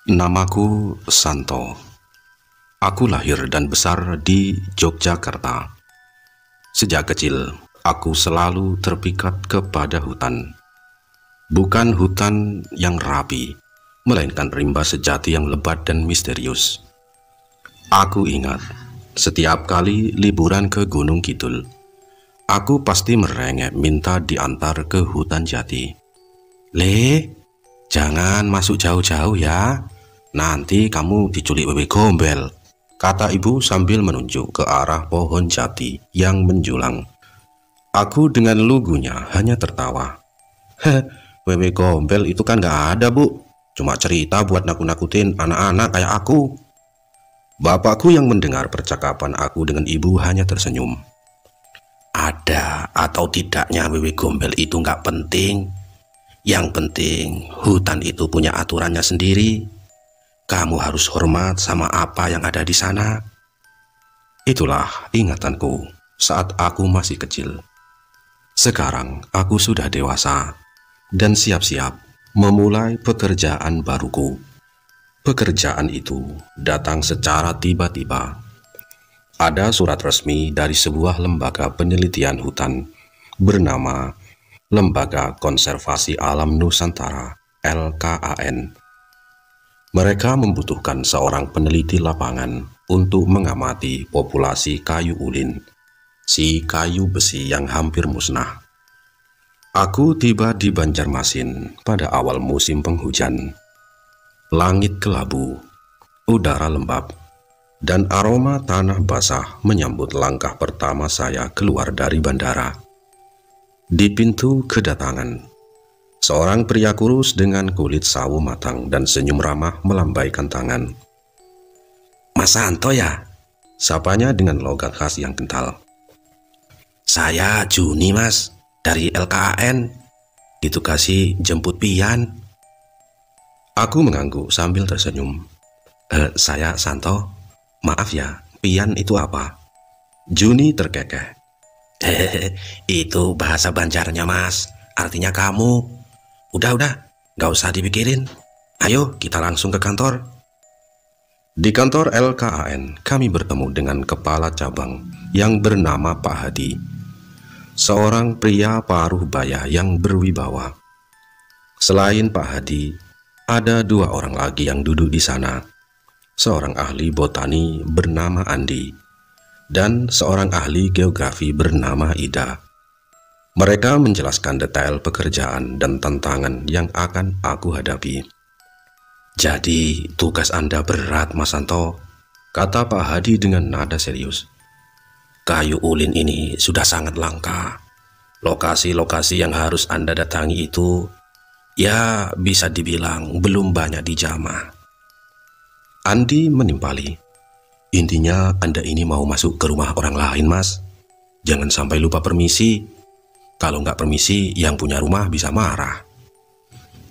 Namaku Santo. Aku lahir dan besar di Yogyakarta. Sejak kecil, aku selalu terpikat kepada hutan. Bukan hutan yang rapi, melainkan rimba sejati yang lebat dan misterius. Aku ingat, setiap kali liburan ke Gunung Kidul, aku pasti merengek minta diantar ke hutan jati. "Le, jangan masuk jauh-jauh ya. Nanti kamu diculik wewe gombel," kata ibu sambil menunjuk ke arah pohon jati yang menjulang. Aku dengan lugunya hanya tertawa. Wewe gombel itu kan gak ada, Bu. Cuma cerita buat nakut-nakutin anak-anak kayak aku." Bapakku yang mendengar percakapan aku dengan ibu hanya tersenyum. "Ada atau tidaknya wewe gombel itu gak penting. Yang penting hutan itu punya aturannya sendiri. Kamu harus hormat sama apa yang ada di sana." Itulah ingatanku saat aku masih kecil. Sekarang aku sudah dewasa dan siap-siap memulai pekerjaan baruku. Pekerjaan itu datang secara tiba-tiba. Ada surat resmi dari sebuah lembaga penelitian hutan bernama Lembaga Konservasi Alam Nusantara (LKAN). Mereka membutuhkan seorang peneliti lapangan untuk mengamati populasi kayu ulin, si kayu besi yang hampir musnah. Aku tiba di Banjarmasin pada awal musim penghujan. Langit kelabu, udara lembab, dan aroma tanah basah menyambut langkah pertama saya keluar dari bandara. Di pintu kedatangan, seorang pria kurus dengan kulit sawo matang dan senyum ramah melambaikan tangan. "Mas Santo ya?" sapanya dengan logat khas yang kental. "Saya Juni, Mas, dari LKAN. Ditugasi jemput Pian." Aku mengangguk sambil tersenyum. Saya Santo. Maaf ya, Pian itu apa?" Juni terkekeh. Itu bahasa Banjarnya, Mas. Artinya kamu. Udah, gak usah dipikirin. Ayo kita langsung ke kantor." Di kantor LKAN, kami bertemu dengan kepala cabang yang bernama Pak Hadi, seorang pria paruh baya yang berwibawa. Selain Pak Hadi, ada dua orang lagi yang duduk di sana, seorang ahli botani bernama Andi, dan seorang ahli geografi bernama Ida. Mereka menjelaskan detail pekerjaan dan tantangan yang akan aku hadapi. "Jadi tugas Anda berat, Mas Santo," kata Pak Hadi dengan nada serius. "Kayu ulin ini sudah sangat langka. Lokasi-lokasi yang harus Anda datangi itu, ya bisa dibilang belum banyak dijamah." Andi menimpali. "Intinya Anda ini mau masuk ke rumah orang lain, Mas. Jangan sampai lupa permisi. Kalau nggak permisi, yang punya rumah bisa marah."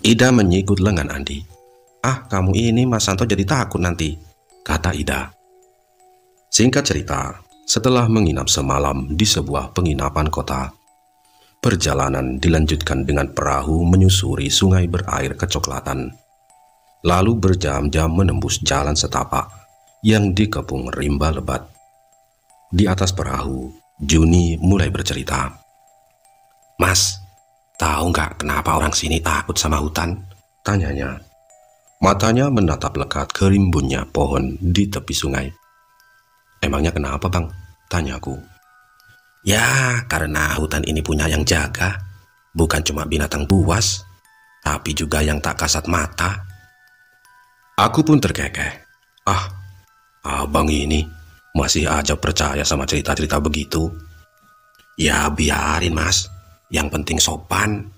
Ida menyikut lengan Andi. "Ah, kamu ini Mas Santo jadi takut nanti," kata Ida. Singkat cerita, setelah menginap semalam di sebuah penginapan kota, perjalanan dilanjutkan dengan perahu menyusuri sungai berair kecoklatan, lalu berjam-jam menembus jalan setapak yang dikepung rimba lebat. Di atas perahu, Juni mulai bercerita. "Mas, tahu nggak kenapa orang sini takut sama hutan?" tanyanya. Matanya menatap lekat ke rimbunnya pohon di tepi sungai. "Emangnya kenapa, Bang?" tanyaku. "Ya, karena hutan ini punya yang jaga. Bukan cuma binatang buas, tapi juga yang tak kasat mata." Aku pun terkekeh. Abang ini masih aja percaya sama cerita-cerita begitu. "Ya biarin, Mas. Yang penting sopan.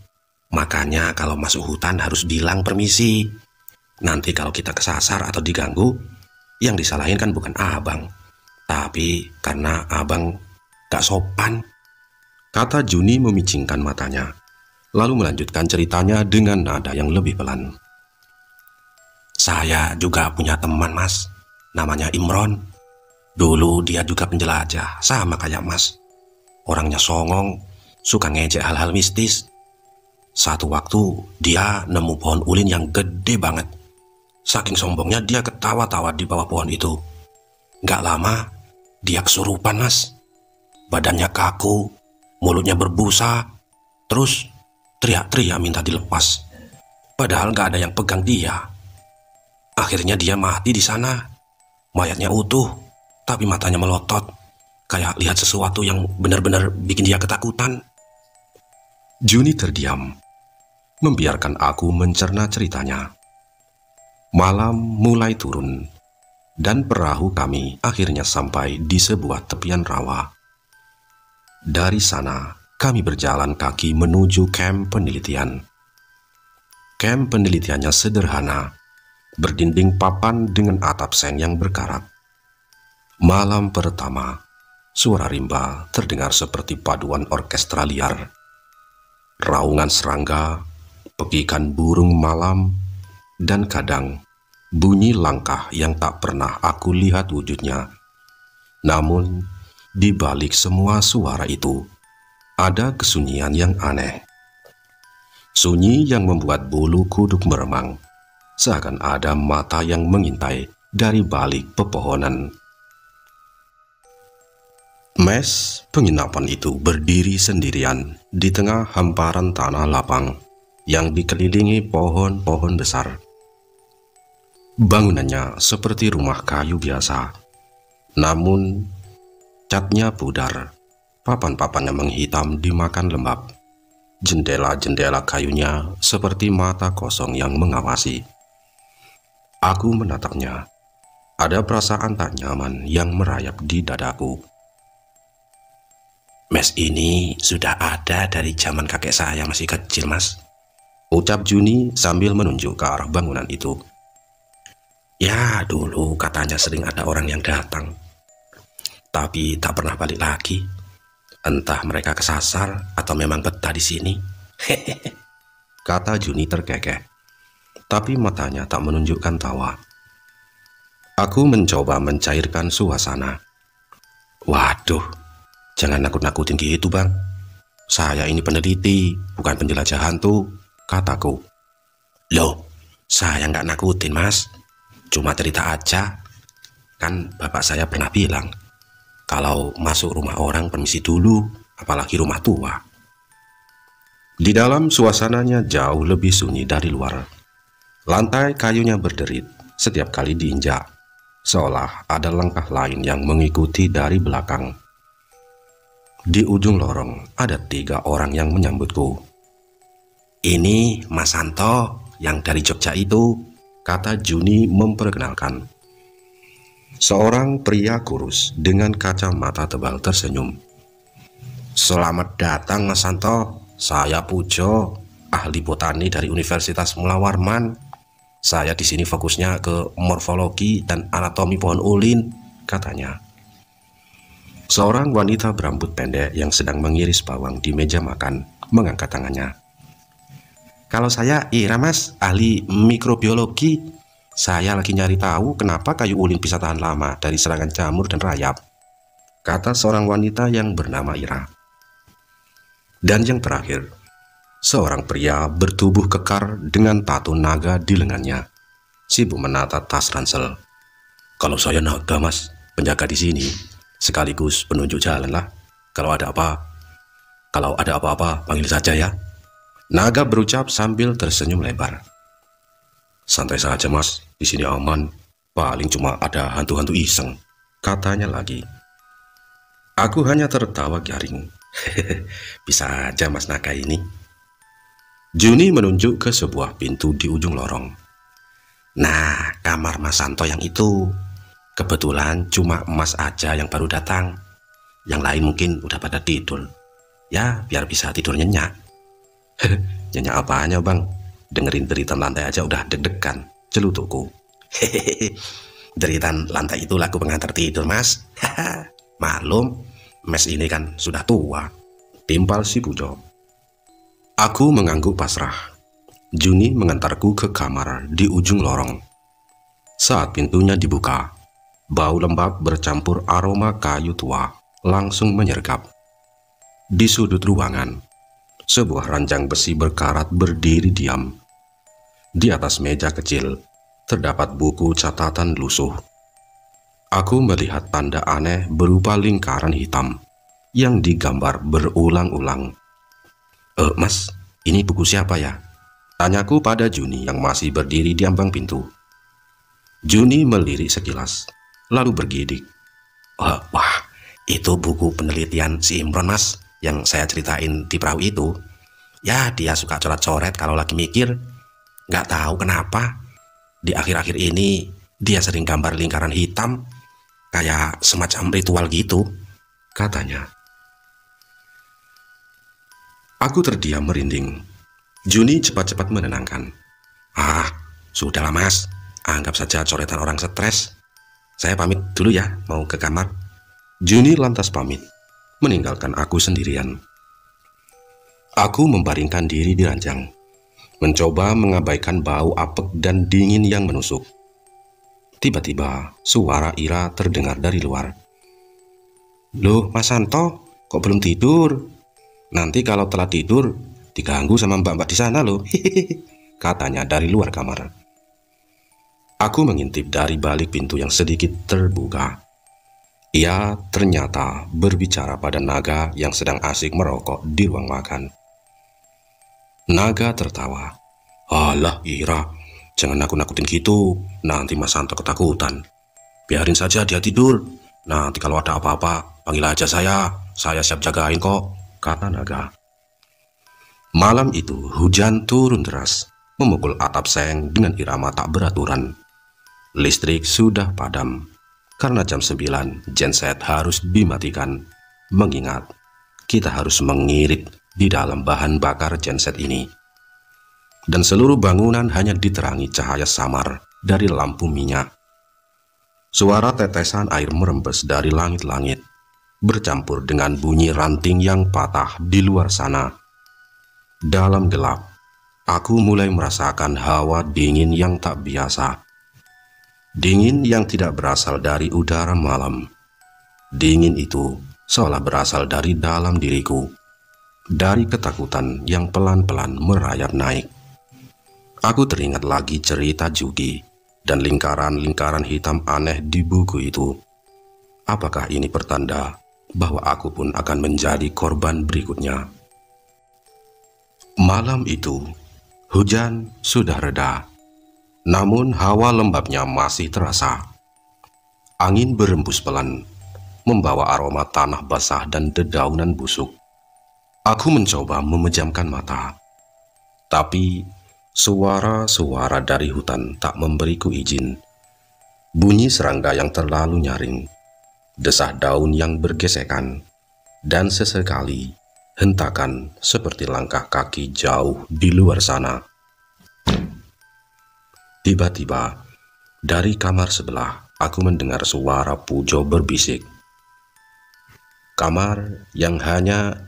Makanya kalau masuk hutan harus bilang permisi. Nanti kalau kita kesasar atau diganggu, yang disalahin kan bukan abang, tapi karena abang gak sopan," kata Juni memicingkan matanya, lalu melanjutkan ceritanya dengan nada yang lebih pelan. "Saya juga punya teman, Mas. Namanya Imron. Dulu dia juga penjelajah, sama kayak Mas. Orangnya songong, suka ngejek hal-hal mistis. Satu waktu dia nemu pohon ulin yang gede banget. Saking sombongnya dia ketawa-tawa di bawah pohon itu. Gak lama, dia kesurupan, Mas. Badannya kaku, mulutnya berbusa, terus teriak-teriak minta dilepas. Padahal gak ada yang pegang dia. Akhirnya dia mati di sana. Mayatnya utuh, tapi matanya melotot. Kayak lihat sesuatu yang benar-benar bikin dia ketakutan. Juni terdiam, membiarkan aku mencerna ceritanya. Malam mulai turun, dan perahu kami akhirnya sampai di sebuah tepian rawa. Dari sana, kami berjalan kaki menuju kamp penelitian. Kamp penelitiannya sederhana, berdinding papan dengan atap seng yang berkarat. Malam pertama, suara rimba terdengar seperti paduan orkestra liar. Raungan serangga, pekikan burung malam, dan kadang bunyi langkah yang tak pernah aku lihat wujudnya. Namun, di balik semua suara itu, ada kesunyian yang aneh. Sunyi yang membuat bulu kuduk meremang, seakan ada mata yang mengintai dari balik pepohonan. Mes penginapan itu berdiri sendirian di tengah hamparan tanah lapang yang dikelilingi pohon-pohon besar. Bangunannya seperti rumah kayu biasa, namun catnya pudar, papan-papannya menghitam dimakan lembab. Jendela-jendela kayunya seperti mata kosong yang mengawasi. Aku menatapnya. Ada perasaan tak nyaman yang merayap di dadaku. Mes ini sudah ada dari zaman kakek saya masih kecil, Mas, ucap Juni sambil menunjuk ke arah bangunan itu. Ya, dulu katanya sering ada orang yang datang, tapi tak pernah balik lagi. Entah mereka kesasar atau memang betah di sini. Hehehe, kata Juni terkekeh, tapi matanya tak menunjukkan tawa. Aku mencoba mencairkan suasana. Waduh, jangan nakut-nakutin gitu, Bang. Saya ini peneliti, bukan penjelajah hantu, kataku. Loh, saya nggak nakutin, Mas. Cuma cerita aja. Kan bapak saya pernah bilang, kalau masuk rumah orang permisi dulu, apalagi rumah tua. Di dalam suasananya jauh lebih sunyi dari luar. Lantai kayunya berderit setiap kali diinjak, seolah ada langkah lain yang mengikuti dari belakang. Di ujung lorong ada 3 orang yang menyambutku. Ini Mas Santo yang dari Jogja itu, kata Juni memperkenalkan. Seorang pria kurus dengan kacamata tebal tersenyum. Selamat datang, Mas Santo. Saya Pujo, ahli botani dari Universitas Mula Warman. Saya di sini fokusnya ke morfologi dan anatomi pohon ulin, katanya. Seorang wanita berambut pendek yang sedang mengiris bawang di meja makan mengangkat tangannya. Kalau saya Ira, Mas, ahli mikrobiologi. Saya lagi nyari tahu kenapa kayu ulin bisa tahan lama dari serangan jamur dan rayap, kata seorang wanita yang bernama Ira. Dan yang terakhir, seorang pria bertubuh kekar dengan tato naga di lengannya, sibuk menata tas ransel. Kalau saya naga, Mas, penjaga di sini, sekaligus penunjuk jalan lah. Kalau ada apa-apa, panggil saja ya. Naga berucap sambil tersenyum lebar. Santai saja, Mas, di sini aman. Paling cuma ada hantu-hantu iseng, katanya lagi. Aku hanya tertawa garing. Bisa aja Mas Naga ini. Juni menunjuk ke sebuah pintu di ujung lorong. Nah, kamar Mas Santo yang itu. Kebetulan cuma Mas aja yang baru datang. Yang lain mungkin udah pada tidur. Ya, biar bisa tidur nyenyak. Nyenyak apanya, Bang? Dengerin deritan lantai aja udah deg-degan, celutukku. Hehehe, deritan lantai itu lagu pengantar tidur, Mas. Maklum, Mes ini kan sudah tua, timpal si Pujo. Aku mengangguk pasrah. Juni mengantarku ke kamar di ujung lorong. Saat pintunya dibuka, bau lembab bercampur aroma kayu tua langsung menyergap. Di sudut ruangan, sebuah ranjang besi berkarat berdiri diam. Di atas meja kecil, terdapat buku catatan lusuh. Aku melihat tanda aneh berupa lingkaran hitam yang digambar berulang-ulang. Mas, ini buku siapa ya?" tanyaku pada Juni yang masih berdiri di ambang pintu. Juni melirik sekilas, lalu bergidik. Wah, itu buku penelitian si Imron, Mas, yang saya ceritain di perahu itu. Ya, dia suka coret-coret kalau lagi mikir. Nggak tahu kenapa, di akhir-akhir ini dia sering gambar lingkaran hitam, kayak semacam ritual gitu," katanya. Aku terdiam merinding. Juni cepat-cepat menenangkan. Sudahlah Mas, anggap saja coretan orang stres. Saya pamit dulu ya, mau ke kamar." Juni lantas pamit, meninggalkan aku sendirian. Aku membaringkan diri di ranjang, mencoba mengabaikan bau apek dan dingin yang menusuk. Tiba-tiba suara Ira terdengar dari luar. "Loh, Mas Santo, kok belum tidur? Nanti kalau telah tidur, diganggu sama mbak-mbak di sana loh," katanya dari luar kamar. Aku mengintip dari balik pintu yang sedikit terbuka. Ia ternyata berbicara pada Naga yang sedang asik merokok di ruang makan. Naga tertawa. "Alah Ira, jangan nakut-nakutin gitu, nanti Mas Santo ketakutan. Biarin saja dia tidur, nanti kalau ada apa-apa panggil aja saya siap jagain kok," kata Naga. Malam itu hujan turun deras, memukul atap seng dengan irama tak beraturan. Listrik sudah padam, karena jam 9 genset harus dimatikan, mengingat kita harus mengirit di dalam bahan bakar genset ini. Dan seluruh bangunan hanya diterangi cahaya samar dari lampu minyak. Suara tetesan air merembes dari langit-langit, bercampur dengan bunyi ranting yang patah di luar sana. Dalam gelap, aku mulai merasakan hawa dingin yang tak biasa. Dingin yang tidak berasal dari udara malam. Dingin itu seolah berasal dari dalam diriku, dari ketakutan yang pelan-pelan merayap naik. Aku teringat lagi cerita Jugi dan lingkaran-lingkaran hitam aneh di buku itu. Apakah ini pertanda bahwa aku pun akan menjadi korban berikutnya? Malam itu, hujan sudah reda, namun hawa lembabnya masih terasa. Angin berembus pelan, membawa aroma tanah basah dan dedaunan busuk. Aku mencoba memejamkan mata, tapi suara-suara dari hutan tak memberiku izin. Bunyi serangga yang terlalu nyaring, desah daun yang bergesekan, dan sesekali hentakan seperti langkah kaki jauh di luar sana. Tiba-tiba, dari kamar sebelah, aku mendengar suara Pujo berbisik. Kamar yang hanya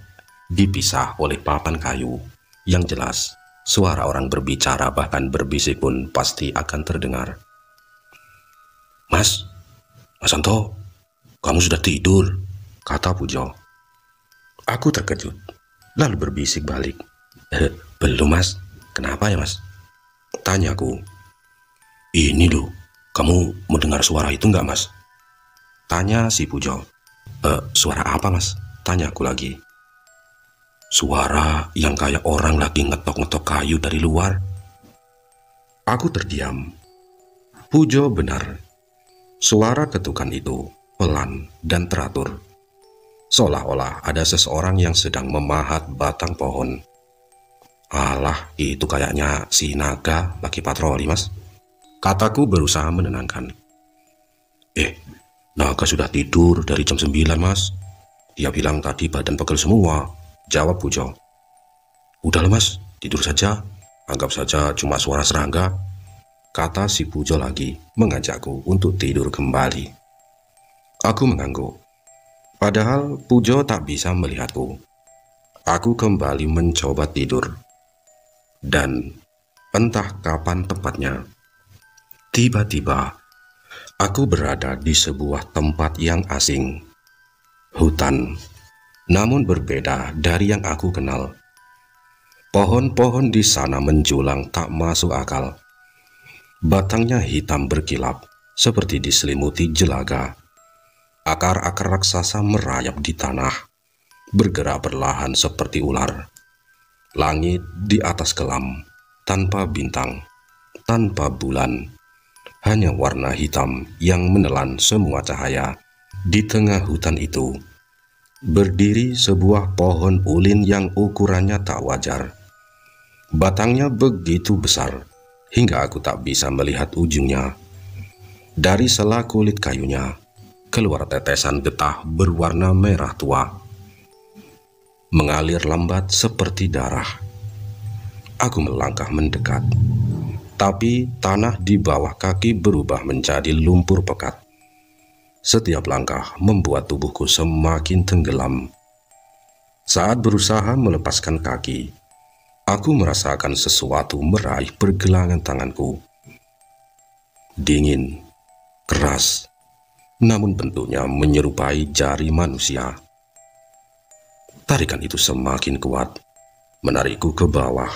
dipisah oleh papan kayu, yang jelas suara orang berbicara bahkan berbisik pun pasti akan terdengar. Mas Santo, kamu sudah tidur?" kata Pujo. Aku terkejut, lalu berbisik balik. Belum Mas, kenapa ya Mas?" tanyaku. "Ini loh, kamu mendengar suara itu nggak Mas?" tanya si Pujo. Suara apa Mas?" tanyaku lagi. "Suara yang kayak orang lagi ngetok-ngetok kayu dari luar." Aku terdiam. Pujo benar. Suara ketukan itu pelan dan teratur, seolah-olah ada seseorang yang sedang memahat batang pohon. "Alah, itu kayaknya si Naga lagi patroli Mas," kataku berusaha menenangkan. Naga sudah tidur dari jam 9 Mas. Dia bilang tadi badan pegel semua," jawab Pujo. "Udahlah Mas, tidur saja, anggap saja cuma suara serangga," kata si Pujo lagi, mengajakku untuk tidur kembali. Aku mengangguk. Padahal Pujo tak bisa melihatku. Aku kembali mencoba tidur. Dan entah kapan tepatnya, tiba-tiba aku berada di sebuah tempat yang asing. Hutan, namun berbeda dari yang aku kenal. Pohon-pohon di sana menjulang tak masuk akal. Batangnya hitam berkilap seperti diselimuti jelaga. Akar-akar raksasa merayap di tanah, bergerak perlahan seperti ular. Langit di atas kelam, tanpa bintang, tanpa bulan, hanya warna hitam yang menelan semua cahaya. Di tengah hutan itu berdiri sebuah pohon ulin yang ukurannya tak wajar. Batangnya begitu besar hingga aku tak bisa melihat ujungnya. Dari sela kulit kayunya keluar tetesan getah berwarna merah tua, mengalir lambat seperti darah. Aku melangkah mendekat, tapi tanah di bawah kaki berubah menjadi lumpur pekat. Setiap langkah membuat tubuhku semakin tenggelam. Saat berusaha melepaskan kaki, aku merasakan sesuatu meraih pergelangan tanganku. Dingin, keras, namun bentuknya menyerupai jari manusia. Tarikan itu semakin kuat, menarikku ke bawah.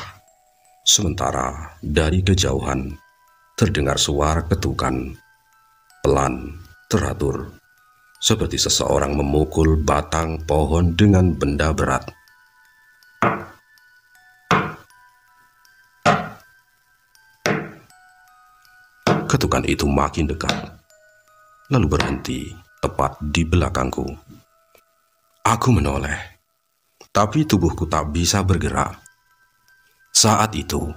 Sementara dari kejauhan terdengar suara ketukan, pelan, teratur, seperti seseorang memukul batang pohon dengan benda berat. Ketukan itu makin dekat, lalu berhenti tepat di belakangku. Aku menoleh, tapi tubuhku tak bisa bergerak. Saat itu,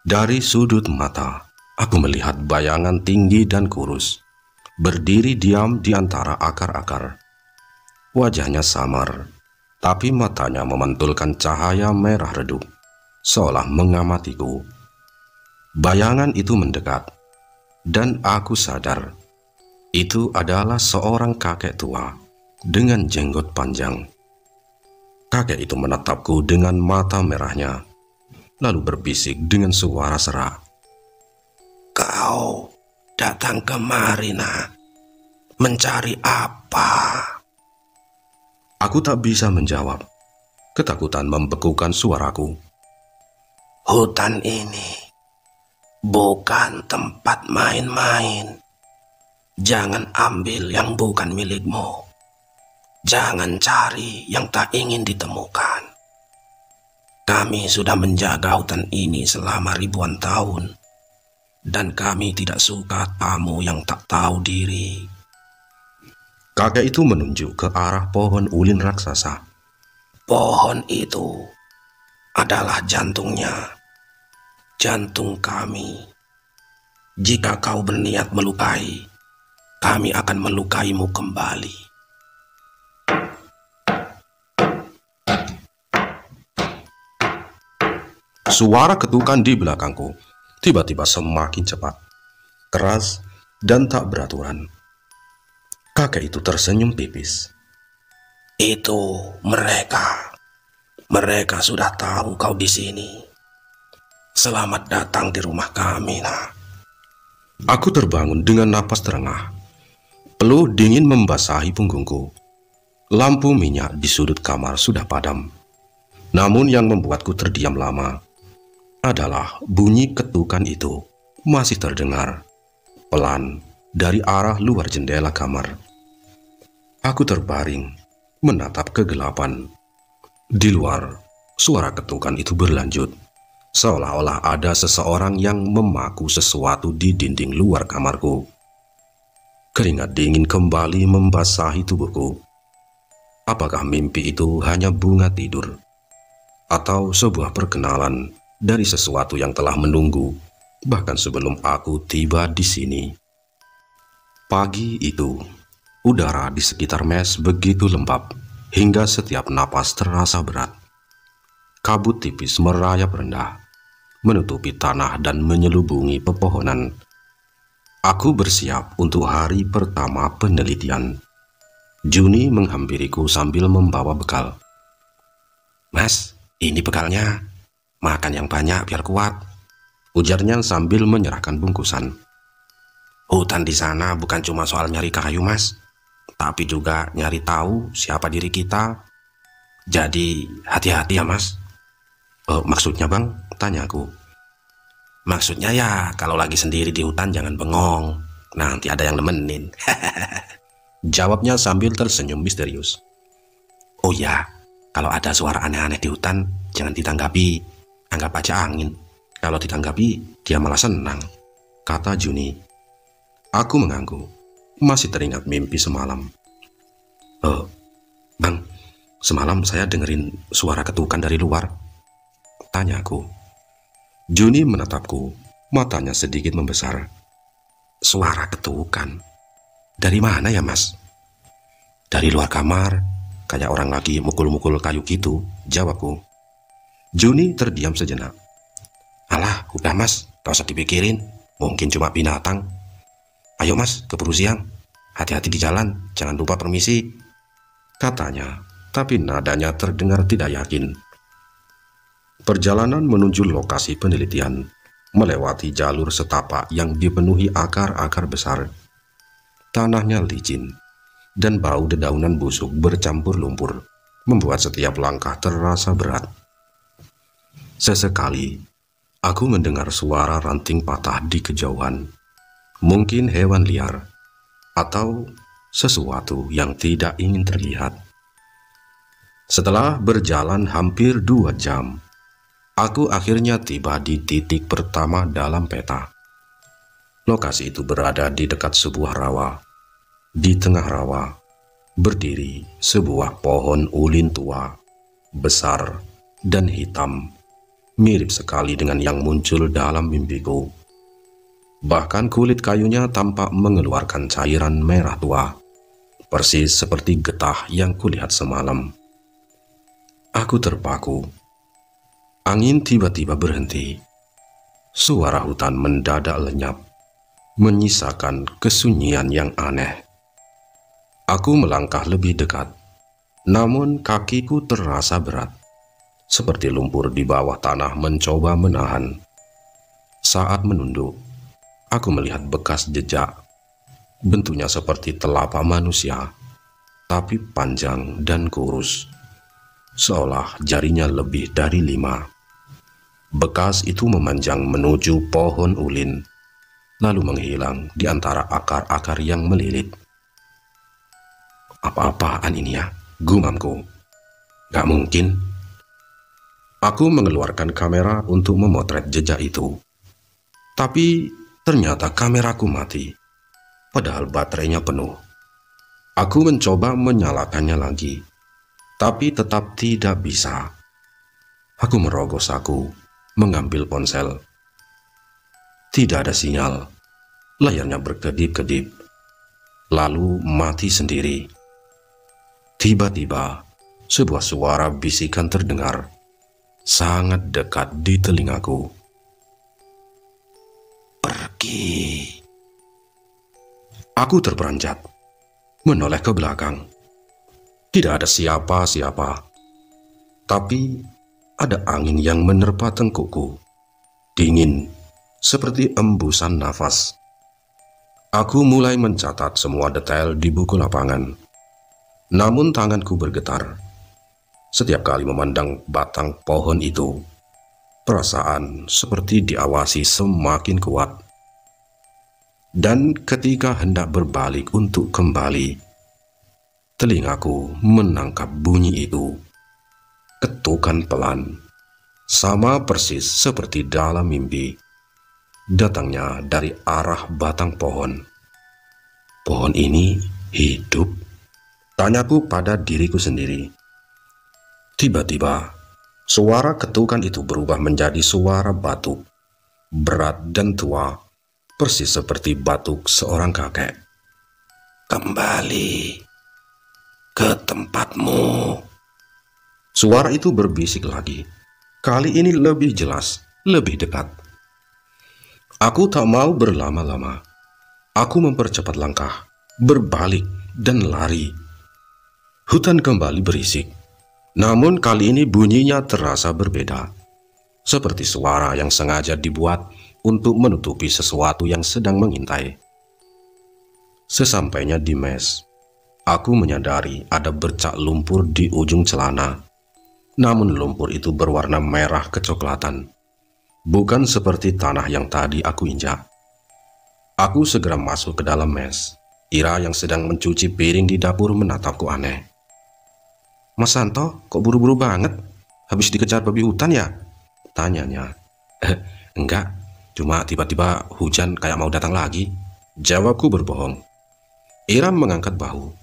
dari sudut mata, aku melihat bayangan tinggi dan kurus, berdiri diam di antara akar-akar. Wajahnya samar, tapi matanya memantulkan cahaya merah redup, seolah mengamatiku. Bayangan itu mendekat, dan aku sadar itu adalah seorang kakek tua dengan jenggot panjang. Kakek itu menatapku dengan mata merahnya, lalu berbisik dengan suara serak. "Kau datang kemari, nak. Mencari apa?" Aku tak bisa menjawab. Ketakutan membekukan suaraku. "Hutan ini bukan tempat main-main. Jangan ambil yang bukan milikmu. Jangan cari yang tak ingin ditemukan. Kami sudah menjaga hutan ini selama ribuan tahun, dan kami tidak suka tamu yang tak tahu diri." Kakek itu menunjuk ke arah pohon ulin raksasa. "Pohon itu adalah jantungnya, jantung kami. Jika kau berniat melukai, kami akan melukaimu kembali." Suara ketukan di belakangku tiba-tiba semakin cepat, keras, dan tak beraturan. Kakek itu tersenyum tipis. "Itu mereka. Mereka sudah tahu kau di sini. Selamat datang di rumah kami, nak." Aku terbangun dengan napas terengah. Peluh dingin membasahi punggungku. Lampu minyak di sudut kamar sudah padam. Namun yang membuatku terdiam lama adalah bunyi ketukan itu masih terdengar pelan dari arah luar jendela kamar. Aku terbaring, menatap kegelapan. Di luar, suara ketukan itu berlanjut, seolah-olah ada seseorang yang memaku sesuatu di dinding luar kamarku. Keringat dingin kembali membasahi tubuhku. Apakah mimpi itu hanya bunga tidur, atau sebuah perkenalan dari sesuatu yang telah menunggu, bahkan sebelum aku tiba di sini? Pagi itu, udara di sekitar mes begitu lembab hingga setiap napas terasa berat. Kabut tipis merayap rendah, menutupi tanah dan menyelubungi pepohonan. Aku bersiap untuk hari pertama penelitian. Juni menghampiriku sambil membawa bekal. "Mas, ini bekalnya. Makan yang banyak biar kuat," ujarnya sambil menyerahkan bungkusan. "Hutan di sana bukan cuma soal nyari kayu, Mas, tapi juga nyari tahu siapa diri kita. Jadi hati-hati ya, Mas." Maksudnya, Bang?" tanyaku. Maksudnya ya, kalau lagi sendiri di hutan jangan bengong. Nanti ada yang nemenin. Jawabnya sambil tersenyum misterius. Oh ya, kalau ada suara aneh-aneh di hutan, jangan ditanggapi. Anggap aja angin. Kalau ditanggapi, dia malah senang, kata Juni. Aku mengangguk. Masih teringat mimpi semalam. Oh, Bang, semalam saya dengerin suara ketukan dari luar, tanyaku. Juni menatapku, matanya sedikit membesar. Suara ketukan? Dari mana ya, Mas? Dari luar kamar, kayak orang lagi mukul-mukul kayu gitu, jawabku. Juni terdiam sejenak. Alah, udah Mas, gak usah dipikirin, mungkin cuma binatang. Ayo Mas, keburu siang. Hati-hati di jalan, jangan lupa permisi, katanya, tapi nadanya terdengar tidak yakin. Perjalanan menuju lokasi penelitian melewati jalur setapak yang dipenuhi akar-akar besar. Tanahnya licin, dan bau dedaunan busuk bercampur lumpur, membuat setiap langkah terasa berat. Sesekali, aku mendengar suara ranting patah di kejauhan. Mungkin hewan liar, atau sesuatu yang tidak ingin terlihat. Setelah berjalan hampir 2 jam, aku akhirnya tiba di titik pertama dalam peta. Lokasi itu berada di dekat sebuah rawa. Di tengah rawa, berdiri sebuah pohon ulin tua, besar dan hitam, mirip sekali dengan yang muncul dalam mimpiku. Bahkan kulit kayunya tampak mengeluarkan cairan merah tua, persis seperti getah yang kulihat semalam. Aku terpaku. Angin tiba-tiba berhenti. Suara hutan mendadak lenyap, menyisakan kesunyian yang aneh. Aku melangkah lebih dekat, namun kakiku terasa berat, seperti lumpur di bawah tanah mencoba menahan. Saat menunduk, aku melihat bekas jejak. Bentuknya seperti telapak manusia, tapi panjang dan kurus, seolah jarinya lebih dari 5. Bekas itu memanjang menuju pohon ulin, lalu menghilang di antara akar-akar yang melilit. Apa-apaan ini ya? Gumamku. Gak mungkin. Aku mengeluarkan kamera untuk memotret jejak itu. Tapi ternyata kameraku mati, padahal baterainya penuh. Aku mencoba menyalakannya lagi, tapi tetap tidak bisa. Aku merogoh saku, mengambil ponsel. Tidak ada sinyal. Layarnya berkedip-kedip, lalu mati sendiri. Tiba-tiba, sebuah suara bisikan terdengar, sangat dekat di telingaku. Pergi. Aku terperanjat, menoleh ke belakang. Tidak ada siapa-siapa, tapi ada angin yang menerpa tengkukku, dingin seperti embusan nafas. Aku mulai mencatat semua detail di buku lapangan, namun tanganku bergetar. Setiap kali memandang batang pohon itu, perasaan seperti diawasi semakin kuat. Dan ketika hendak berbalik untuk kembali, telingaku menangkap bunyi itu. Ketukan pelan, sama persis seperti dalam mimpi. Datangnya dari arah batang pohon. Pohon ini hidup? Tanyaku pada diriku sendiri. Tiba-tiba, suara ketukan itu berubah menjadi suara batuk, berat dan tua, persis seperti batuk seorang kakek. Kembali ke tempatmu. Suara itu berbisik lagi. Kali ini lebih jelas, lebih dekat. Aku tak mau berlama-lama. Aku mempercepat langkah, berbalik dan lari. Hutan kembali berisik. Namun kali ini bunyinya terasa berbeda. Seperti suara yang sengaja dibuat untuk menutupi sesuatu yang sedang mengintai. Sesampainya di mes, aku menyadari ada bercak lumpur di ujung celana. Namun lumpur itu berwarna merah kecoklatan, bukan seperti tanah yang tadi aku injak. Aku segera masuk ke dalam mes. Ira yang sedang mencuci piring di dapur menatapku aneh. "Mas Santo, kok buru-buru banget? Habis dikejar babi hutan ya?" tanyanya. Enggak, cuma tiba-tiba hujan kayak mau datang lagi," jawabku berbohong. Ira mengangkat bahu.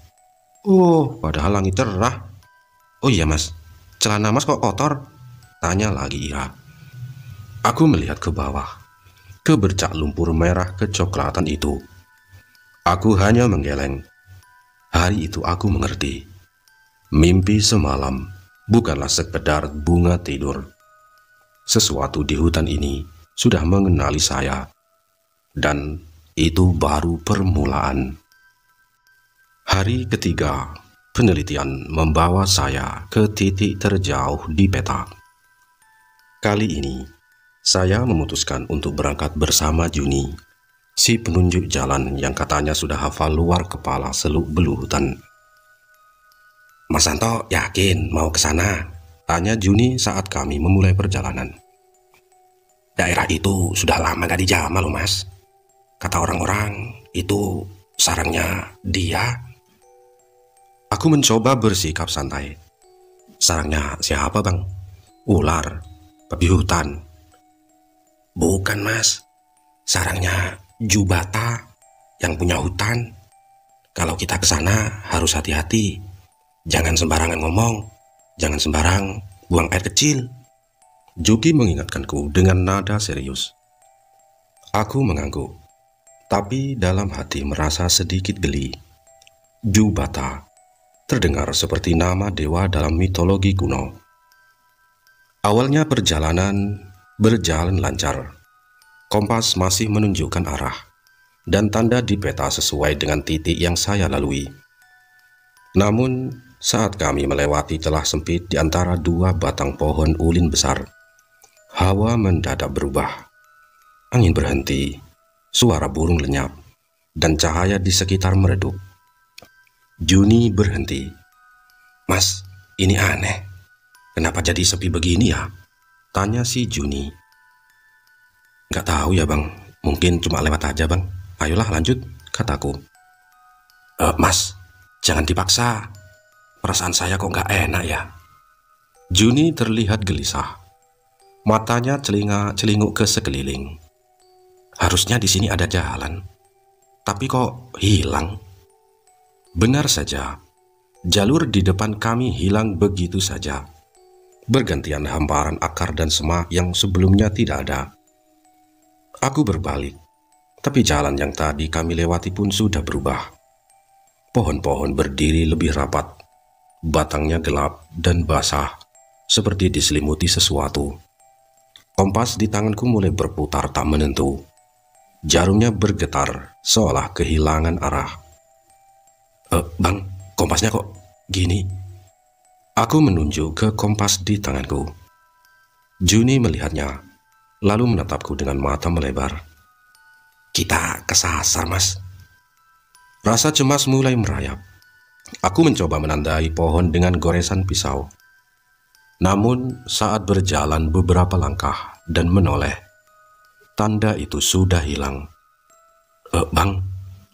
"Oh, padahal langit cerah." "Oh iya mas, celana mas kok kotor?" tanya lagi Ira. Aku melihat ke bawah, ke bercak lumpur merah kecoklatan itu. Aku hanya menggeleng. Hari itu aku mengerti. Mimpi semalam bukanlah sekedar bunga tidur. Sesuatu di hutan ini sudah mengenali saya, dan itu baru permulaan. Hari ketiga, penelitian membawa saya ke titik terjauh di peta. Kali ini, saya memutuskan untuk berangkat bersama Juni, si penunjuk jalan yang katanya sudah hafal luar kepala seluk-beluk hutan. "Mas Santo yakin mau ke sana?" tanya Juni saat kami memulai perjalanan. "Daerah itu sudah lama gak dijamah loh mas. Kata orang-orang itu sarangnya dia." Aku mencoba bersikap santai. "Sarangnya siapa bang? Ular? Babi hutan?" "Bukan mas, sarangnya Jubata yang punya hutan. Kalau kita ke sana harus hati-hati. Jangan sembarangan ngomong, jangan sembarang buang air kecil." Juki mengingatkanku dengan nada serius. Aku mengangguk, tapi dalam hati merasa sedikit geli. Jubata terdengar seperti nama dewa dalam mitologi kuno. Awalnya perjalanan berjalan lancar. Kompas masih menunjukkan arah, dan tanda di peta sesuai dengan titik yang saya lalui. Namun, saat kami melewati celah sempit di antara dua batang pohon ulin besar, hawa mendadak berubah. Angin berhenti, suara burung lenyap, dan cahaya di sekitar meredup. Juni berhenti. "Mas, ini aneh. Kenapa jadi sepi begini ya?" tanya si Juni. "Nggak tahu ya bang, mungkin cuma lewat aja bang. Ayolah lanjut," kataku. Mas, jangan dipaksa. Perasaan saya kok nggak enak ya." Juni terlihat gelisah. Matanya celinguk ke sekeliling. "Harusnya di sini ada jalan, tapi kok hilang?" Benar saja, jalur di depan kami hilang begitu saja. Bergantian hamparan akar dan semak yang sebelumnya tidak ada. Aku berbalik, tapi jalan yang tadi kami lewati pun sudah berubah. Pohon-pohon berdiri lebih rapat, batangnya gelap dan basah, seperti diselimuti sesuatu. Kompas di tanganku mulai berputar tak menentu. Jarumnya bergetar, seolah kehilangan arah. Bang, kompasnya kok gini?" Aku menunjuk ke kompas di tanganku. Juni melihatnya, lalu menatapku dengan mata melebar. "Kita kesasar, mas." Rasa cemas mulai merayap. Aku mencoba menandai pohon dengan goresan pisau. Namun saat berjalan beberapa langkah dan menoleh, tanda itu sudah hilang. Bang,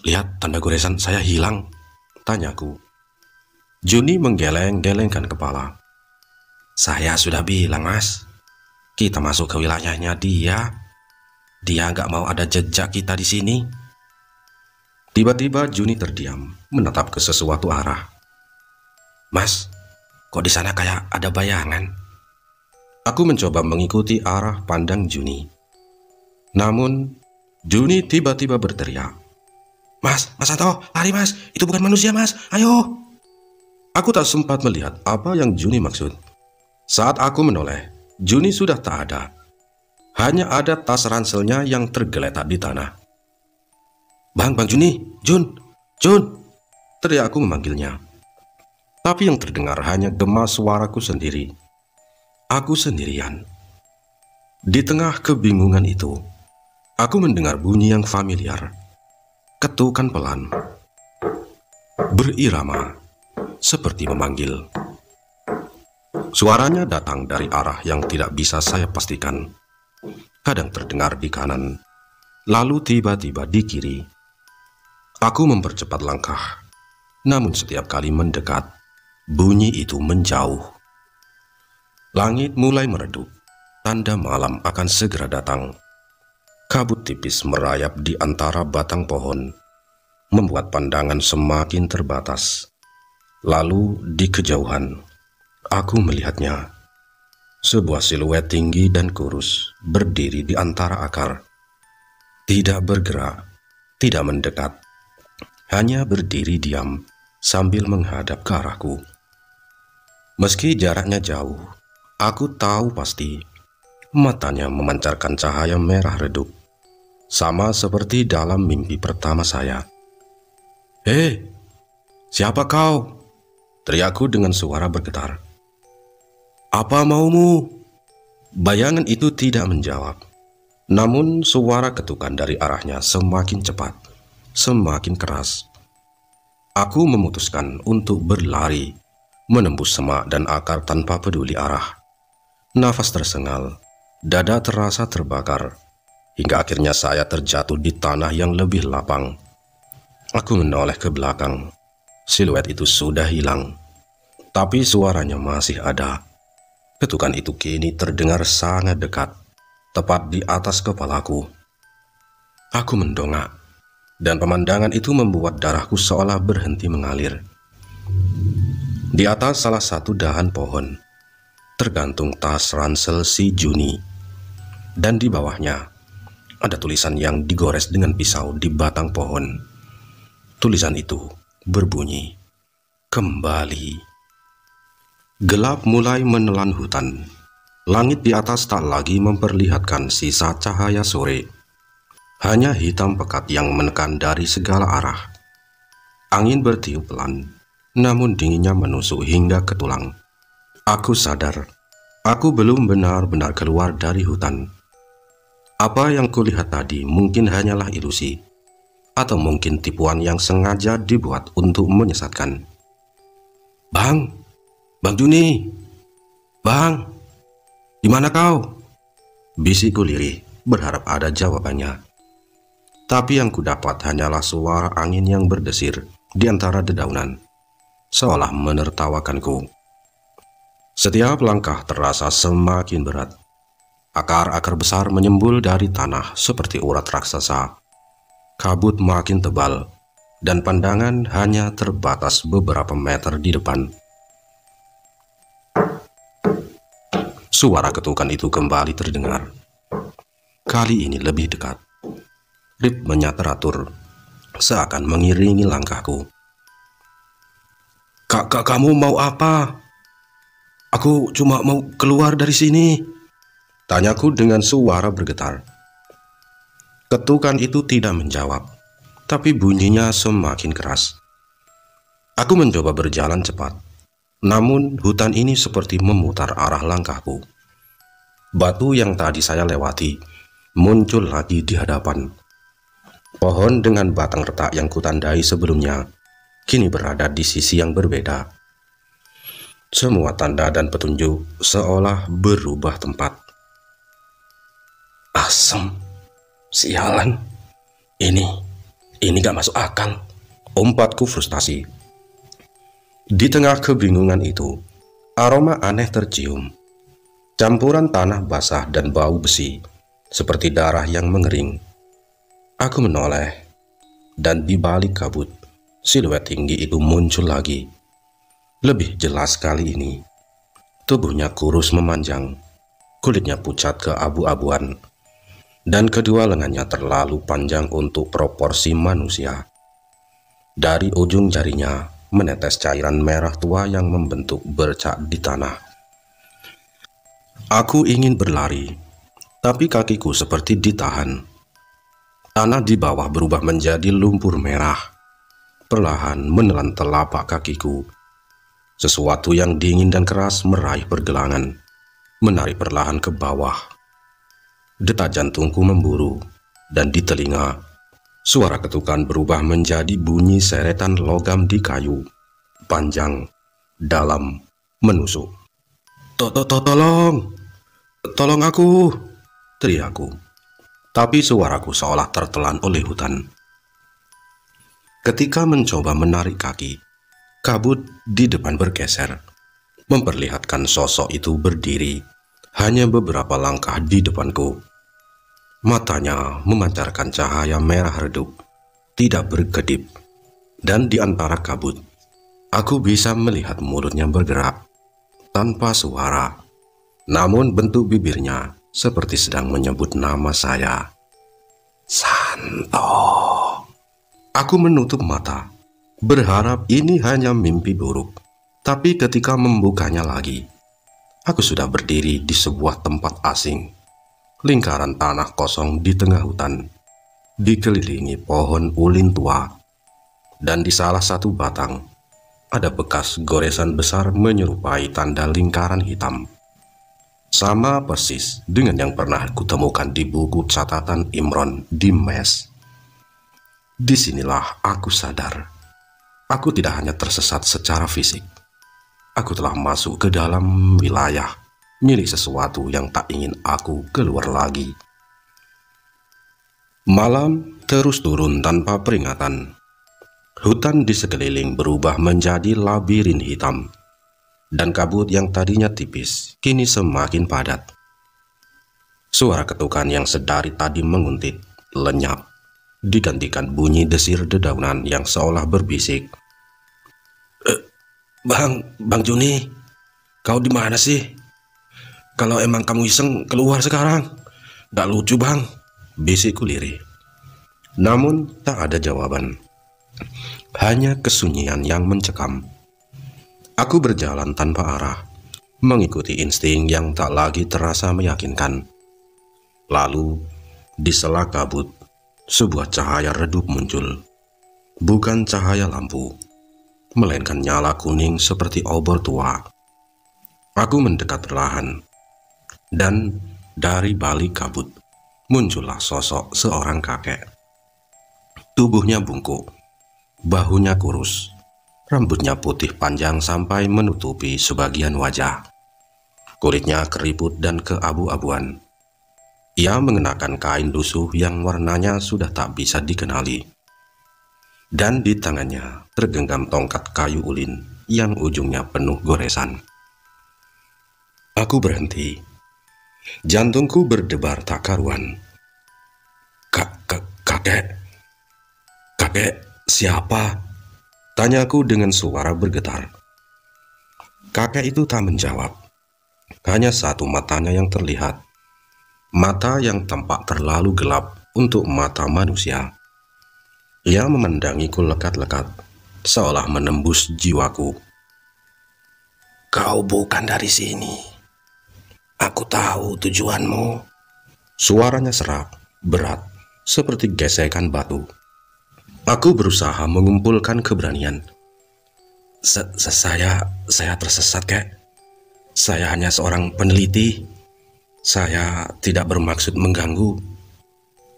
lihat tanda goresan saya hilang," tanyaku. Juni menggeleng-gelengkan kepala. "Saya sudah bilang mas, kita masuk ke wilayahnya dia. Dia nggak mau ada jejak kita di sini." Tiba-tiba Juni terdiam, menatap ke sesuatu arah. "Mas, kok di sana kayak ada bayangan?" Aku mencoba mengikuti arah pandang Juni. Namun, Juni tiba-tiba berteriak. Mas Santo, lari mas, itu bukan manusia mas, ayo." Aku tak sempat melihat apa yang Juni maksud. Saat aku menoleh, Juni sudah tak ada. Hanya ada tas ranselnya yang tergeletak di tanah. Bang Juni, Jun, teriakku memanggilnya. Tapi yang terdengar hanya gema suaraku sendiri. Aku sendirian. Di tengah kebingungan itu, aku mendengar bunyi yang familiar. Ketukan pelan, berirama, seperti memanggil. Suaranya datang dari arah yang tidak bisa saya pastikan. kadang terdengar di kanan, lalu tiba-tiba di kiri. Aku mempercepat langkah, namun setiap kali mendekat, bunyi itu menjauh. Langit mulai meredup, tanda malam akan segera datang. Kabut tipis merayap di antara batang pohon, membuat pandangan semakin terbatas. Lalu di kejauhan, aku melihatnya. Sebuah siluet tinggi dan kurus berdiri di antara akar. Tidak bergerak, tidak mendekat, hanya berdiri diam sambil menghadap ke arahku. Meski jaraknya jauh, aku tahu pasti matanya memancarkan cahaya merah redup, sama seperti dalam mimpi pertama saya. "Hei, siapa kau?" teriakku dengan suara bergetar. "Apa maumu?" Bayangan itu tidak menjawab. Namun suara ketukan dari arahnya semakin cepat, semakin keras. Aku memutuskan untuk berlari, menembus semak dan akar tanpa peduli arah. Nafas tersengal, dada terasa terbakar, hingga akhirnya saya terjatuh di tanah yang lebih lapang. Aku menoleh ke belakang. Siluet itu sudah hilang, tapi suaranya masih ada. Ketukan itu kini terdengar sangat dekat, tepat di atas kepalaku. Aku mendongak, dan pemandangan itu membuat darahku seolah berhenti mengalir. Di atas salah satu dahan pohon, tergantung tas ransel si Juni, dan di bawahnya ada tulisan yang digores dengan pisau di batang pohon. Tulisan itu berbunyi, "Kembali." Gelap mulai menelan hutan. Langit di atas tak lagi memperlihatkan sisa cahaya sore. Hanya hitam pekat yang menekan dari segala arah. Angin bertiup pelan, namun dinginnya menusuk hingga ke tulang. Aku sadar, aku belum benar-benar keluar dari hutan. Apa yang kulihat tadi mungkin hanyalah ilusi, atau mungkin tipuan yang sengaja dibuat untuk menyesatkan. "Bang! Bang Juni! Bang! Di mana kau?" bisikku lirih, berharap ada jawabannya. Tapi yang kudapat hanyalah suara angin yang berdesir di antara dedaunan, seolah menertawakanku. Setiap langkah terasa semakin berat. Akar-akar besar menyembul dari tanah seperti urat raksasa. Kabut makin tebal, dan pandangan hanya terbatas beberapa meter di depan. Suara ketukan itu kembali terdengar. Kali ini lebih dekat. Ritmenya teratur, seakan mengiringi langkahku. Kamu mau apa?" "Aku cuma mau keluar dari sini," tanyaku dengan suara bergetar. Ketukan itu tidak menjawab, tapi bunyinya semakin keras. Aku mencoba berjalan cepat, namun hutan ini seperti memutar arah langkahku. Batu yang tadi saya lewati muncul lagi di hadapan. Pohon dengan batang retak yang kutandai sebelumnya kini berada di sisi yang berbeda. Semua tanda dan petunjuk seolah berubah tempat. Asem, sialan, ini gak masuk akal, umpatku frustasi. Di tengah kebingungan itu, aroma aneh tercium. Campuran tanah basah dan bau besi, seperti darah yang mengering. Aku menoleh, dan di balik kabut, siluet tinggi itu muncul lagi. Lebih jelas kali ini. Tubuhnya kurus memanjang, kulitnya pucat keabu-abuan, dan kedua lengannya terlalu panjang untuk proporsi manusia. Dari ujung jarinya menetes cairan merah tua yang membentuk bercak di tanah. Aku ingin berlari, tapi kakiku seperti ditahan. Tanah di bawah berubah menjadi lumpur merah, perlahan menelan telapak kakiku. Sesuatu yang dingin dan keras meraih pergelangan, menarik perlahan ke bawah. Detak jantungku memburu, dan di telinga, suara ketukan berubah menjadi bunyi seretan logam di kayu, panjang, dalam, menusuk. Tolong! Tolong aku! teriakku, tapi suaraku seolah tertelan oleh hutan. Ketika mencoba menarik kaki, kabut di depan bergeser, memperlihatkan sosok itu berdiri hanya beberapa langkah di depanku. Matanya memancarkan cahaya merah redup, tidak berkedip, dan di antara kabut, aku bisa melihat mulutnya bergerak tanpa suara, namun bentuk bibirnya seperti sedang menyebut nama saya. Santo. Aku menutup mata, berharap ini hanya mimpi buruk. Tapi ketika membukanya lagi, aku sudah berdiri di sebuah tempat asing. Lingkaran tanah kosong di tengah hutan, dikelilingi pohon ulin tua, dan di salah satu batang ada bekas goresan besar menyerupai tanda lingkaran hitam. Sama persis dengan yang pernah kutemukan di buku catatan Imron di mes. Disinilah aku sadar, aku tidak hanya tersesat secara fisik. Aku telah masuk ke dalam wilayah milik sesuatu yang tak ingin aku keluar lagi. Malam terus turun tanpa peringatan. Hutan di sekeliling berubah menjadi labirin hitam, dan kabut yang tadinya tipis kini semakin padat. Suara ketukan yang sedari tadi menguntit lenyap, digantikan bunyi desir dedaunan yang seolah berbisik. Bang Juni, kau di mana sih? Kalau emang kamu iseng, keluar sekarang. Gak lucu bang, bisikku lirih. Namun tak ada jawaban, hanya kesunyian yang mencekam. Aku berjalan tanpa arah, mengikuti insting yang tak lagi terasa meyakinkan. Lalu, di sela kabut, sebuah cahaya redup muncul. Bukan cahaya lampu, melainkan nyala kuning seperti obor tua. Aku mendekat perlahan, dan dari balik kabut muncullah sosok seorang kakek. Tubuhnya bungkuk, bahunya kurus, rambutnya putih panjang sampai menutupi sebagian wajah. Kulitnya keriput dan keabu-abuan. Ia mengenakan kain lusuh yang warnanya sudah tak bisa dikenali. Dan di tangannya tergenggam tongkat kayu ulin yang ujungnya penuh goresan. Aku berhenti. Jantungku berdebar tak karuan. Kakek siapa? Tanyaku dengan suara bergetar. Kakek itu tak menjawab. Hanya satu matanya yang terlihat. Mata yang tampak terlalu gelap untuk mata manusia. Ia memandangiku lekat-lekat, seolah menembus jiwaku. Kau bukan dari sini. Aku tahu tujuanmu. Suaranya serak, berat, seperti gesekan batu. Aku berusaha mengumpulkan keberanian. Saya tersesat, kek. Saya hanya seorang peneliti. Saya tidak bermaksud mengganggu.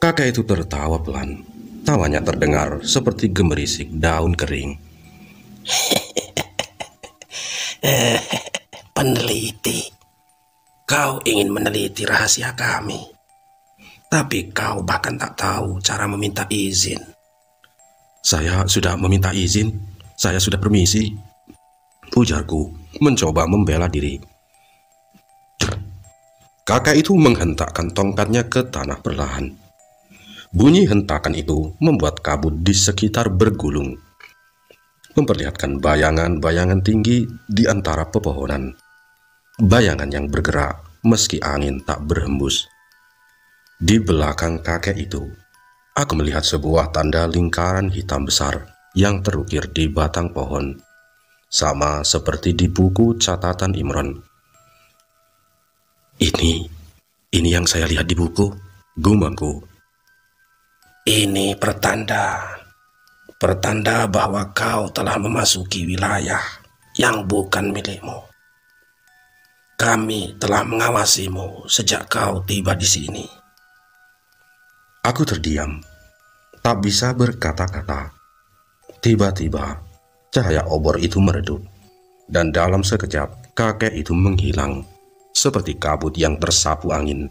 Kakek itu tertawa pelan. Tawanya terdengar seperti gemerisik daun kering. Peneliti. Kau ingin meneliti rahasia kami. Tapi kau bahkan tak tahu cara meminta izin. Saya sudah meminta izin. Saya sudah permisi. Ujarku mencoba membela diri. Kakak itu menghentakkan tongkatnya ke tanah perlahan. Bunyi hentakan itu membuat kabut di sekitar bergulung, memperlihatkan bayangan-bayangan tinggi di antara pepohonan. Bayangan yang bergerak meski angin tak berhembus. Di belakang kakek itu, aku melihat sebuah tanda lingkaran hitam besar yang terukir di batang pohon, sama seperti di buku catatan Imron. Ini yang saya lihat di buku, gumamku. Ini pertanda bahwa kau telah memasuki wilayah yang bukan milikmu. Kami telah mengawasimu sejak kau tiba di sini. Aku terdiam, tak bisa berkata-kata. Tiba-tiba, cahaya obor itu meredup, dan dalam sekejap kakek itu menghilang, seperti kabut yang tersapu angin.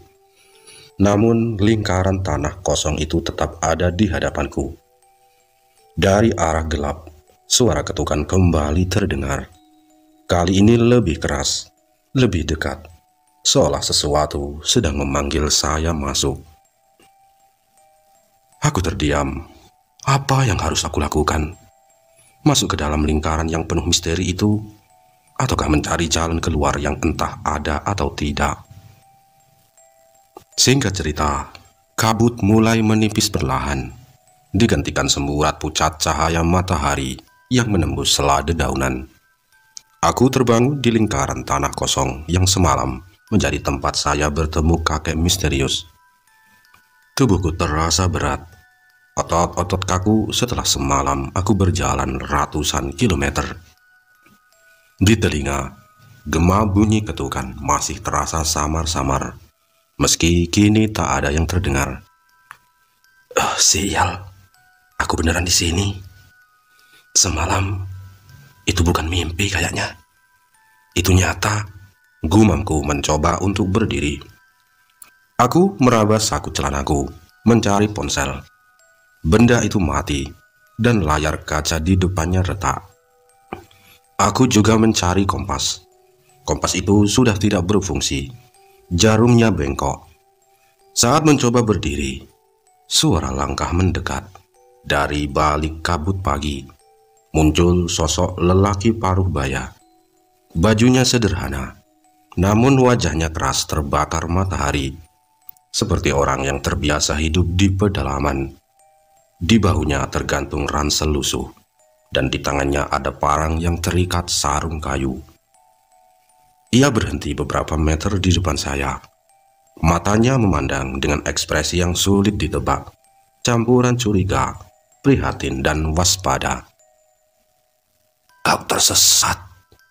namun lingkaran tanah kosong itu tetap ada di hadapanku. Dari arah gelap, suara ketukan kembali terdengar. Kali ini lebih keras, lebih dekat, seolah sesuatu sedang memanggil saya masuk. Aku terdiam. Apa yang harus aku lakukan? Masuk ke dalam lingkaran yang penuh misteri itu, ataukah mencari jalan keluar yang entah ada atau tidak? Singkat cerita, kabut mulai menipis perlahan, digantikan semburat pucat cahaya matahari yang menembus sela dedaunan. Aku terbangun di lingkaran tanah kosong yang semalam menjadi tempat saya bertemu kakek misterius. Tubuhku terasa berat. Otot-otot kaku setelah semalam aku berjalan ratusan kilometer. Di telinga, gema bunyi ketukan masih terasa samar-samar, meski kini tak ada yang terdengar. Sial, aku beneran di sini. Semalam, itu bukan mimpi kayaknya. Itu nyata. Gumamku mencoba untuk berdiri. Aku meraba saku celanaku, mencari ponsel. Benda itu mati, dan layar kaca di depannya retak. Aku juga mencari kompas. Kompas itu sudah tidak berfungsi. Jarumnya bengkok. Saat mencoba berdiri, suara langkah mendekat. Dari balik kabut pagi, muncul sosok lelaki paruh baya. Bajunya sederhana, namun wajahnya keras terbakar matahari, seperti orang yang terbiasa hidup di pedalaman. Di bahunya tergantung ransel lusuh, dan di tangannya ada parang yang terikat sarung kayu. Ia berhenti beberapa meter di depan saya. Matanya memandang dengan ekspresi yang sulit ditebak, campuran curiga, prihatin, dan waspada. "Kau tersesat?"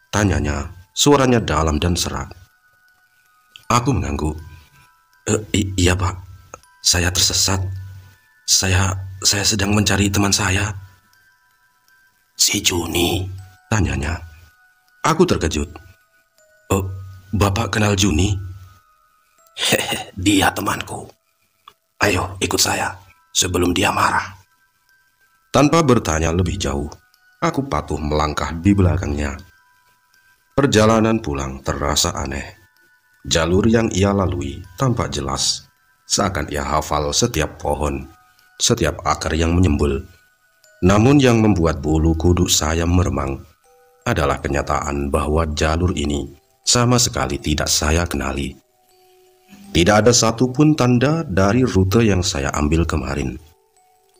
tanyanya, suaranya dalam dan serak. Aku mengangguk. Iya Pak, saya tersesat. Saya sedang mencari teman saya." "Si Juni?" tanyanya. Aku terkejut. "Oh, Bapak kenal Juni?" "Hehe, dia temanku. Ayo ikut saya sebelum dia marah." Tanpa bertanya lebih jauh, aku patuh melangkah di belakangnya. Perjalanan pulang terasa aneh. Jalur yang ia lalui tampak jelas, seakan ia hafal setiap pohon, setiap akar yang menyembul. Namun yang membuat bulu kuduk saya meremang adalah kenyataan bahwa jalur ini sama sekali tidak saya kenali. Tidak ada satupun tanda dari rute yang saya ambil kemarin.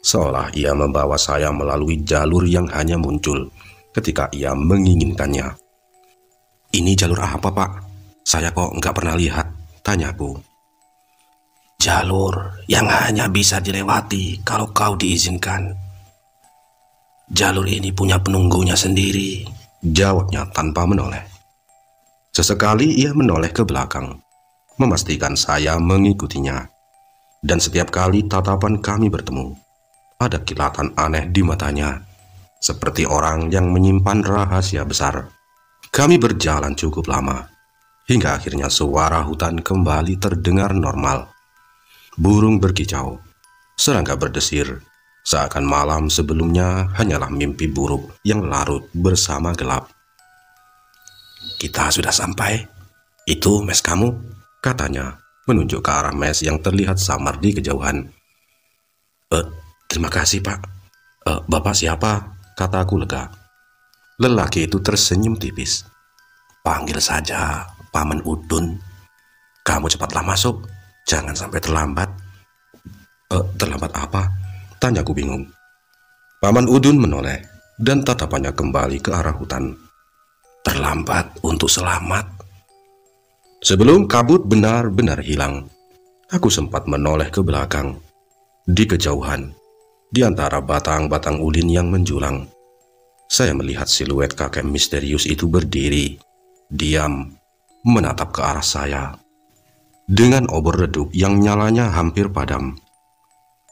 Seolah ia membawa saya melalui jalur yang hanya muncul ketika ia menginginkannya. "Ini jalur apa, Pak? Saya kok nggak pernah lihat?" tanyaku. "Jalur yang hanya bisa dilewati kalau kau diizinkan. Jalur ini punya penunggunya sendiri," jawabnya tanpa menoleh. Sesekali ia menoleh ke belakang, memastikan saya mengikutinya. Dan setiap kali tatapan kami bertemu, ada kilatan aneh di matanya, seperti orang yang menyimpan rahasia besar. Kami berjalan cukup lama, hingga akhirnya suara hutan kembali terdengar normal. Burung berkicau, serangga berdesir, seakan malam sebelumnya hanyalah mimpi buruk yang larut bersama gelap. "Kita sudah sampai. Itu mes kamu," katanya, menunjuk ke arah mes yang terlihat samar di kejauhan. Terima kasih, Pak. Bapak siapa?" kataku lega. Lelaki itu tersenyum tipis. "Panggil saja Paman Udun. Kamu cepatlah masuk, jangan sampai terlambat." Terlambat apa?" tanyaku bingung. Paman Udun menoleh dan tatapannya kembali ke arah hutan. "Terlambat untuk selamat." Sebelum kabut benar-benar hilang, aku sempat menoleh ke belakang. Di kejauhan, di antara batang-batang ulin yang menjulang, saya melihat siluet kakek misterius itu berdiri, diam, menatap ke arah saya. Dengan obor redup yang nyalanya hampir padam.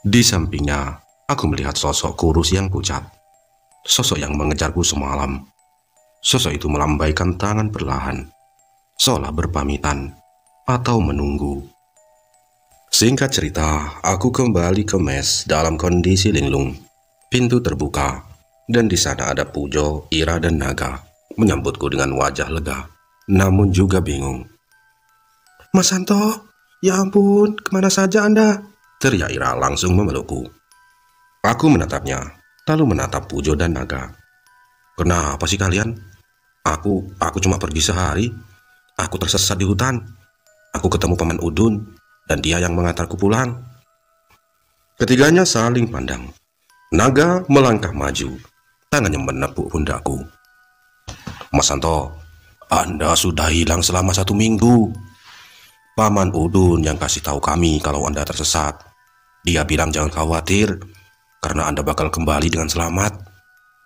Di sampingnya, aku melihat sosok kurus yang pucat. Sosok yang mengejarku semalam. Sosok itu melambaikan tangan perlahan, seolah berpamitan atau menunggu. Singkat cerita, aku kembali ke mes dalam kondisi linglung. Pintu terbuka, dan di sana ada Pujo, Ira, dan Naga menyambutku dengan wajah lega, namun juga bingung. "Mas Santo, ya ampun, kemana saja Anda?" teriak Ira langsung memelukku. Aku menatapnya, lalu menatap Pujo dan Naga. "Kenapa sih kalian? Aku cuma pergi sehari. Aku tersesat di hutan. Aku ketemu Paman Udun, dan dia yang mengantarku pulang." Ketiganya saling pandang. Naga melangkah maju, tangannya menepuk pundakku. "Mas Santo, Anda sudah hilang selama 1 minggu. Paman Udun yang kasih tahu kami kalau Anda tersesat. Dia bilang jangan khawatir, karena Anda bakal kembali dengan selamat,"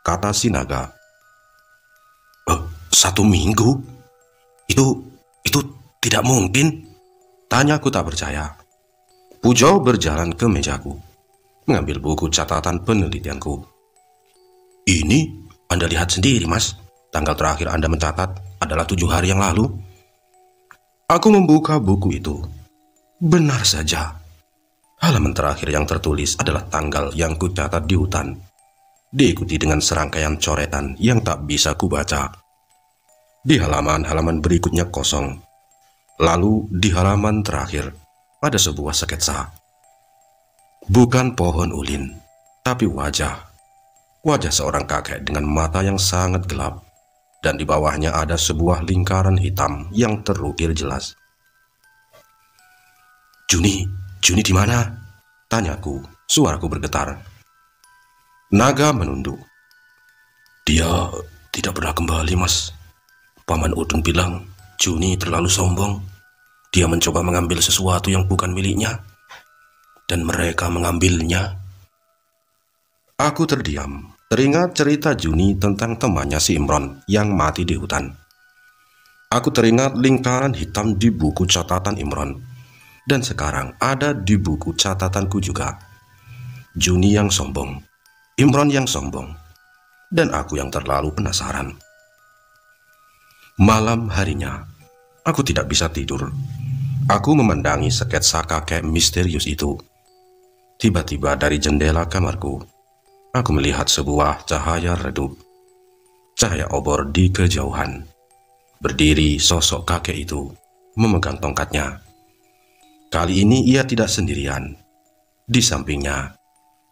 kata si Naga. 1 minggu? Itu tidak mungkin, tanyaku tak percaya. Pujo berjalan ke mejaku, mengambil buku catatan penelitianku. "Ini Anda lihat sendiri, Mas. Tanggal terakhir Anda mencatat adalah 7 hari yang lalu." Aku membuka buku itu. Benar saja. Halaman terakhir yang tertulis adalah tanggal yang kucatat di hutan, diikuti dengan serangkaian coretan yang tak bisa kubaca. Di halaman-halaman berikutnya kosong. Lalu di halaman terakhir ada sebuah sketsa. Bukan pohon ulin, tapi wajah. Wajah seorang kakek dengan mata yang sangat gelap, dan di bawahnya ada sebuah lingkaran hitam yang terukir jelas. Juni di mana?" tanyaku, suaraku bergetar. Naga menunduk. "Dia tidak pernah kembali, Mas. Paman Udun bilang Juni terlalu sombong. Dia mencoba mengambil sesuatu yang bukan miliknya, dan mereka mengambilnya." Aku terdiam, teringat cerita Juni tentang temannya si Imron yang mati di hutan. Aku teringat lingkaran hitam di buku catatan Imron, dan sekarang ada di buku catatanku juga. Juni yang sombong, Imron yang sombong, dan aku yang terlalu penasaran. Malam harinya, aku tidak bisa tidur. Aku memandangi sketsa kakek misterius itu. Tiba-tiba dari jendela kamarku, aku melihat sebuah cahaya redup. Cahaya obor di kejauhan. Berdiri sosok kakek itu, memegang tongkatnya. Kali ini ia tidak sendirian. Di sampingnya,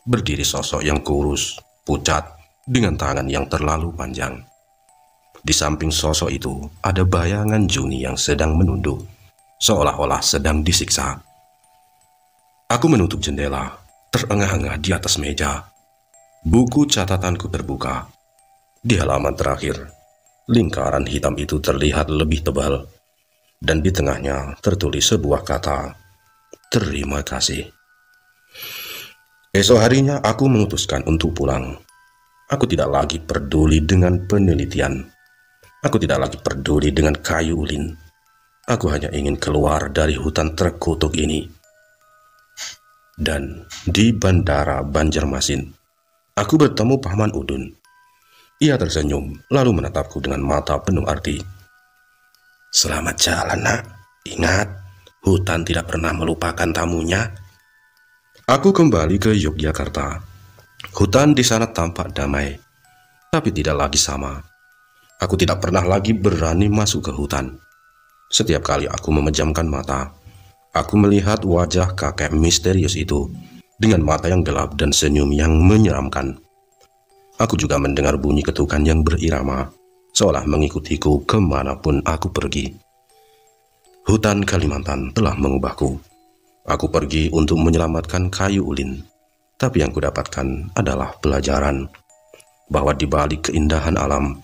berdiri sosok yang kurus, pucat, dengan tangan yang terlalu panjang. Di samping sosok itu, ada bayangan Juni yang sedang menunduk, seolah-olah sedang disiksa. Aku menutup jendela, terengah-engah di atas meja. Buku catatanku terbuka. Di halaman terakhir, lingkaran hitam itu terlihat lebih tebal, dan di tengahnya tertulis sebuah kata, "Terima kasih." Esok harinya aku memutuskan untuk pulang. Aku tidak lagi peduli dengan penelitian. Aku tidak lagi peduli dengan kayu ulin. Aku hanya ingin keluar dari hutan terkutuk ini. Dan di bandara Banjarmasin, aku bertemu Paman Udun. Ia tersenyum, lalu menatapku dengan mata penuh arti. "Selamat jalan, Nak. Ingat, hutan tidak pernah melupakan tamunya." Aku kembali ke Yogyakarta. Hutan di sana tampak damai, tapi tidak lagi sama. Aku tidak pernah lagi berani masuk ke hutan. Setiap kali aku memejamkan mata, aku melihat wajah kakek misterius itu dengan mata yang gelap dan senyum yang menyeramkan. Aku juga mendengar bunyi ketukan yang berirama, seolah mengikutiku kemanapun aku pergi. Hutan Kalimantan telah mengubahku. Aku pergi untuk menyelamatkan kayu ulin, tapi yang kudapatkan adalah pelajaran bahwa di balik keindahan alam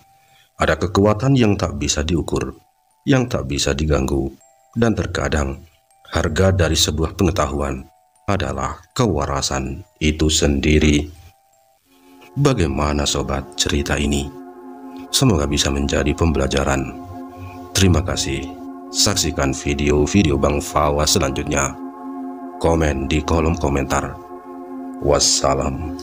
ada kekuatan yang tak bisa diukur, yang tak bisa diganggu, dan terkadang harga dari sebuah pengetahuan adalah kewarasan itu sendiri. Bagaimana sobat cerita ini? Semoga bisa menjadi pembelajaran. Terima kasih. Saksikan video-video Bang Fawas selanjutnya. Komen di kolom komentar. Wassalam.